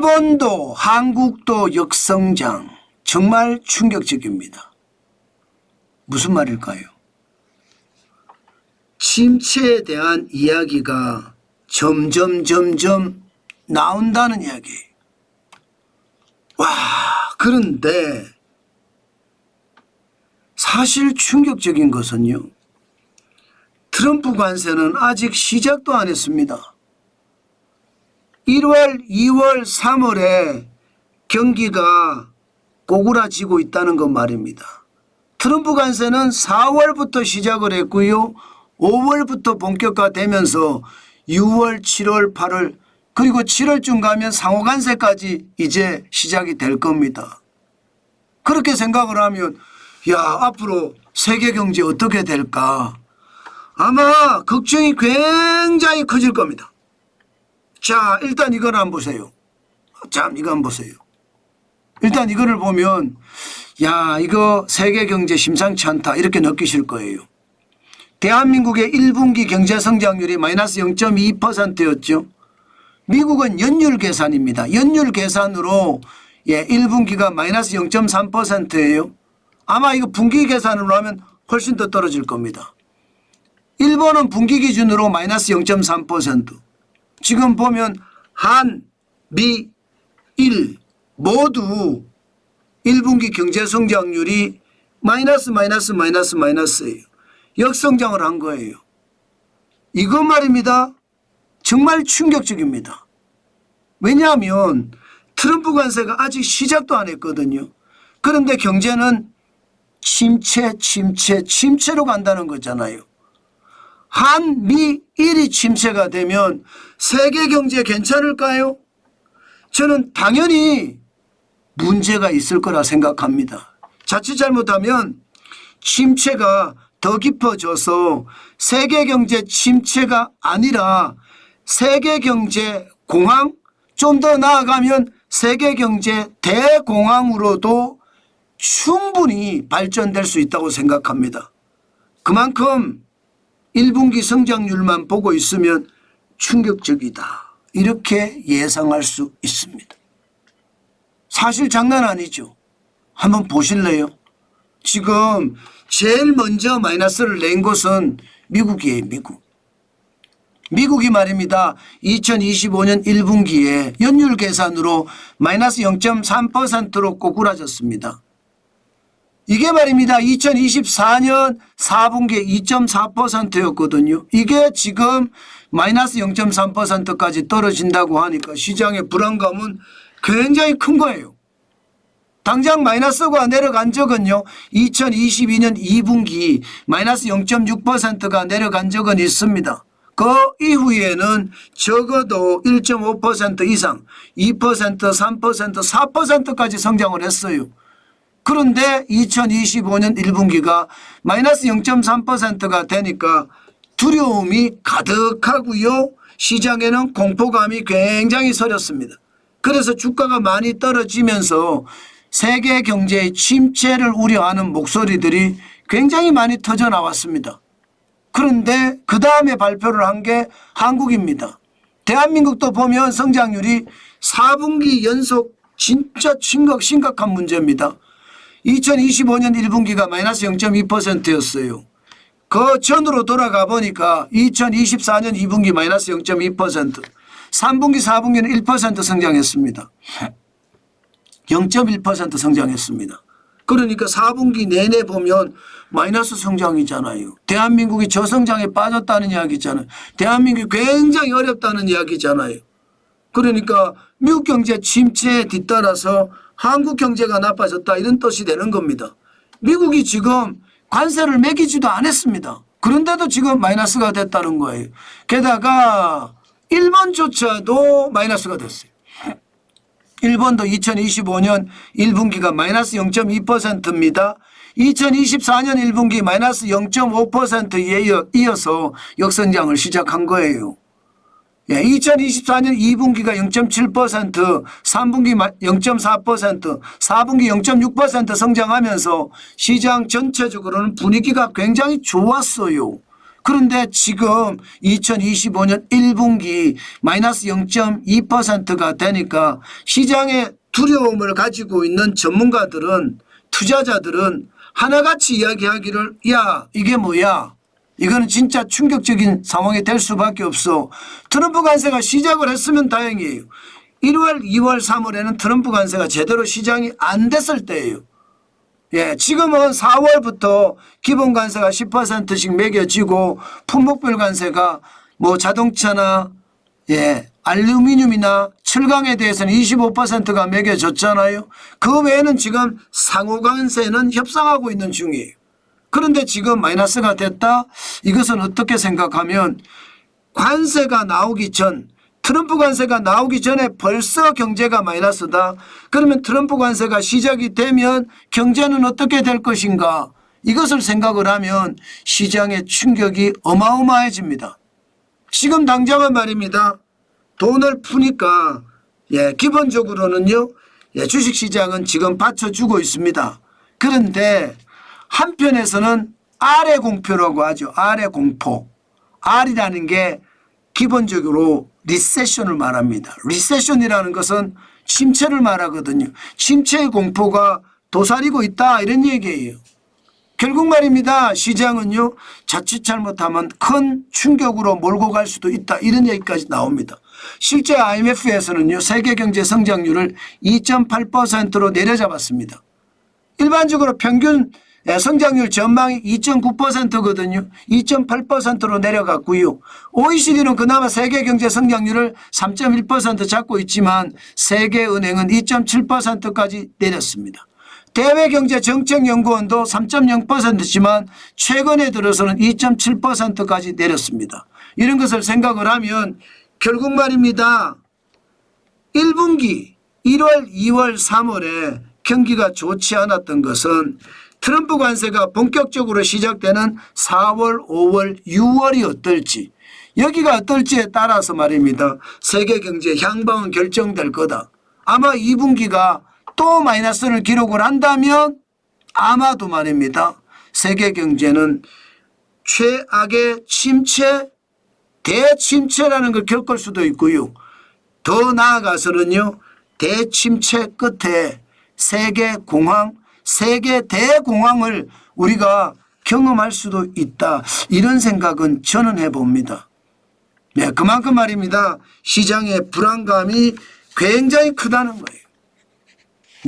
일본도 한국도 역성장 정말 충격적입니다. 무슨 말일까요? 침체에 대한 이야기가 점점 나온다는 이야기예요. 와, 그런데 사실 충격적인 것은요, 트럼프 관세는 아직 시작도 안 했습니다. 1월, 2월, 3월에 경기가 고꾸라지고 있다는 것 말입니다. 트럼프 관세는 4월부터 시작을 했고요. 5월부터 본격화되면서 6월, 7월, 8월 그리고 7월쯤 가면 상호관세까지 이제 시작이 될 겁니다. 그렇게 생각을 하면 야, 앞으로 세계 경제 어떻게 될까? 아마 걱정이 굉장히 커질 겁니다. 자, 일단 이걸 한번 보세요. 참, 이거 한번 보세요. 일단 이거를 보면 야, 이거 세계 경제 심상치 않다 이렇게 느끼실 거예요. 대한민국의 1분기 경제 성장률이 마이너스 0.2%였죠. 미국은 연율 계산입니다. 연율 계산으로 1분기가 마이너스 0.3%예요. 아마 이거 분기 계산으로 하면 훨씬 더 떨어질 겁니다. 일본은 분기 기준으로 마이너스 0.3%. 지금 보면 한, 미, 일 모두 1분기 경제 성장률이 마이너스예요. 역성장을 한 거예요. 이거 말입니다. 정말 충격적입니다. 왜냐하면 트럼프 관세가 아직 시작도 안 했거든요. 그런데 경제는 침체로 간다는 거잖아요. 한, 미, 일이 침체가 되면 세계 경제 괜찮을까요? 저는 당연히 문제가 있을 거라 생각합니다. 자칫 잘못하면 침체가 더 깊어져서 세계 경제 침체가 아니라 세계 경제 공황, 좀 더 나아가면 세계 경제 대공황으로도 충분히 발전될 수 있다고 생각합니다. 그만큼 1분기 성장률만 보고 있으면 충격적이다. 이렇게 예상할 수 있습니다. 사실 장난 아니죠. 한번 보실래요? 지금 제일 먼저 마이너스를 낸 곳은 미국이에요. 미국이 말입니다. 2025년 1분기에 연율 계산으로 마이너스 0.3%로 꼬꾸라졌습니다. 이게 말입니다. 2024년 4분기에 2.4%였거든요. 이게 지금 마이너스 0.3%까지 떨어진다고 하니까 시장의 불안감은 굉장히 큰 거예요. 당장 마이너스가 내려간 적은요. 2022년 2분기 마이너스 0.6%가 내려간 적은 있습니다. 그 이후에는 적어도 1.5% 이상 2%, 3%, 4%까지 성장을 했어요. 그런데 2025년 1분기가 마이너스 0.3%가 되니까 두려움이 가득하고요. 시장에는 공포감이 굉장히 서렸습니다. 그래서 주가가 많이 떨어지면서 세계 경제의 침체를 우려하는 목소리들이 굉장히 많이 터져 나왔습니다. 그런데 그 다음에 발표를 한 게 한국입니다. 대한민국도 보면 성장률이 4분기 연속 진짜 심각한 문제입니다. 2025년 1분기가 마이너스 0.2%였어요. 그 전으로 돌아가 보니까 2024년 2분기 마이너스 0.2%, 3분기 4분기는 1% 성장했습니다. 0.1% 성장했습니다. 그러니까 4분기 내내 보면 마이너스 성장이잖아요. 대한민국이 저성장에 빠졌다는 이야기잖아요. 대한민국이 굉장히 어렵다는 이야기잖아요. 그러니까 미국 경제 침체에 뒤따라서 한국 경제가 나빠졌다 이런 뜻이 되는 겁니다. 미국이 지금 관세를 매기지도 않았습니다. 그런데도 지금 마이너스가 됐다는 거예요. 게다가 일본조차도 마이너스가 됐어요. 일본도 2025년 1분기가 마이너스 0.2%입니다. 2024년 1분기 마이너스 0.5%에 이어서 역성장을 시작한 거예요. 2024년 2분기가 0.7%, 3분기 0.4%, 4분기 0.6% 성장하면서 시장 전체적으로는 분위기가 굉장히 좋았어요. 그런데 지금 2025년 1분기 마이너스 0.2%가 되니까 시장의 두려움을 가지고 있는 전문가들은, 투자자들은 하나같이 이야기하기를, 야 이게 뭐야, 이거는 진짜 충격적인 상황이 될 수밖에 없어. 트럼프 관세가 시작을 했으면 다행이에요. 1월 2월 3월에는 트럼프 관세가 제대로 시장이 안 됐을 때예요. 예, 지금은 4월부터 기본 관세가 10%씩 매겨지고 품목별 관세가 뭐 자동차나 알루미늄이나 철강에 대해서는 25%가 매겨졌잖아요. 그 외에는 지금 상호 관세는 협상하고 있는 중이에요. 그런데 지금 마이너스가 됐다. 이것은 어떻게 생각하면 관세가 나오기 전, 트럼프 관세가 나오기 전에 벌써 경제가 마이너스다. 그러면 트럼프 관세가 시작이 되면 경제는 어떻게 될 것인가, 이것을 생각을 하면 시장의 충격이 어마어마해집니다. 지금 당장은 말입니다. 돈을 푸니까 기본적으로는요 주식시장은 지금 받쳐주고 있습니다. 그런데 한편에서는 R의 공포라고 하죠. R의 공포. R이라는 게 기본적으로 리세션을 말합니다. 리세션이라는 것은 침체를 말하거든요. 침체의 공포가 도사리고 있다, 이런 얘기예요. 결국 말입니다. 시장은요 자칫 잘못하면 큰 충격으로 몰고 갈 수도 있다, 이런 얘기까지 나옵니다. 실제 IMF에서는요 세계 경제 성장률을 2.8%로 내려잡았습니다. 일반적으로 평균 성장률 전망이 2.9%거든요. 2.8%로 내려갔고요. OECD는 그나마 세계 경제 성장률을 3.1% 잡고 있지만 세계은행은 2.7%까지 내렸습니다. 대외경제정책연구원도 3.0%지만 최근에 들어서는 2.7%까지 내렸습니다. 이런 것을 생각을 하면 결국 말입니다. 1분기 1월, 2월, 3월에 경기가 좋지 않았던 것은 트럼프 관세가 본격적으로 시작되는 4월, 5월, 6월이 어떨지, 여기가 어떨지에 따라서 말입니다. 세계 경제 향방은 결정될 거다. 아마 2분기가 또 마이너스를 기록을 한다면 아마도 말입니다. 세계 경제는 최악의 침체, 대침체라는 걸 겪을 수도 있고요. 더 나아가서는요 대침체 끝에 세계 공황, 세계 대공황을 우리가 경험할 수도 있다, 이런 생각은 저는 해봅니다. 네, 그만큼 말입니다. 시장의 불안감이 굉장히 크다는 거예요.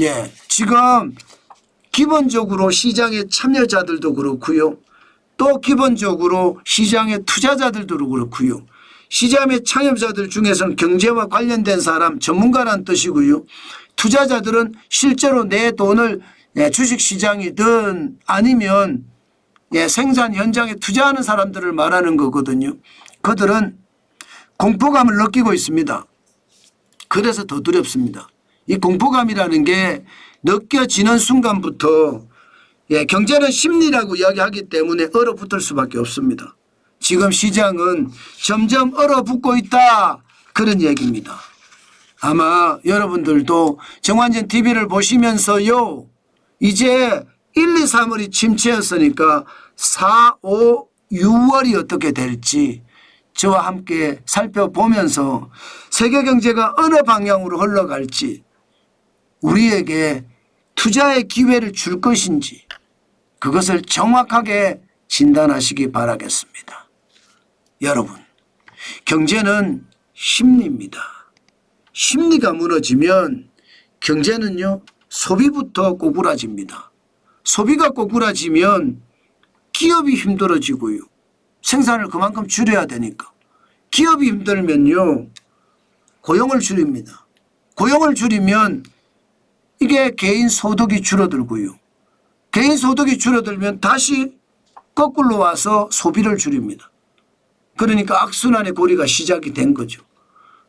예, 지금 기본적으로 시장의 참여자들도 그렇고요. 또 기본적으로 시장의 투자자들도 그렇고요. 시장의 참여자들 중에서는 경제와 관련된 사람, 전문가란 뜻이고요. 투자자들은 실제로 내 돈을 주식시장이든 아니면 생산 현장에 투자하는 사람들을 말하는 거거든요. 그들은 공포감을 느끼고 있습니다. 그래서 더 두렵습니다. 이 공포감이라는 게 느껴지는 순간부터 경제는 심리라고 이야기하기 때문에 얼어붙을 수밖에 없습니다. 지금 시장은 점점 얼어붙고 있다, 그런 얘기입니다. 아마 여러분들도 정환전 TV를 보시면서요 이제 1, 2, 3월이 침체였으니까 4, 5, 6월이 어떻게 될지 저와 함께 살펴보면서 세계 경제가 어느 방향으로 흘러갈지, 우리에게 투자의 기회를 줄 것인지, 그것을 정확하게 진단하시기 바라겠습니다. 여러분, 경제는 심리입니다. 심리가 무너지면 경제는요 소비부터 꼬꾸라집니다. 소비가 꼬꾸라지면 기업이 힘들어지고요. 생산을 그만큼 줄여야 되니까. 기업이 힘들면요 고용을 줄입니다. 고용을 줄이면 이게 개인 소득이 줄어들고요. 개인 소득이 줄어들면 다시 거꾸로 와서 소비를 줄입니다. 그러니까 악순환의 고리가 시작이 된 거죠.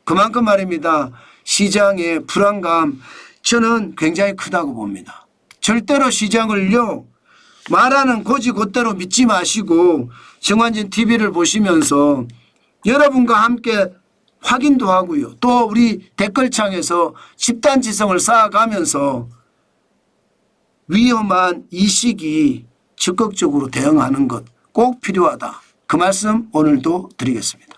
그만큼 말입니다. 시장의 불안감, 저는 굉장히 크다고 봅니다. 절대로 시장을요 말하는 고지곧대로 믿지 마시고 정환진 TV를 보시면서 여러분과 함께 확인도 하고요. 또 우리 댓글창에서 집단지성을 쌓아가면서 위험한 이 시기 적극적으로 대응하는 것 꼭 필요하다. 그 말씀 오늘도 드리겠습니다.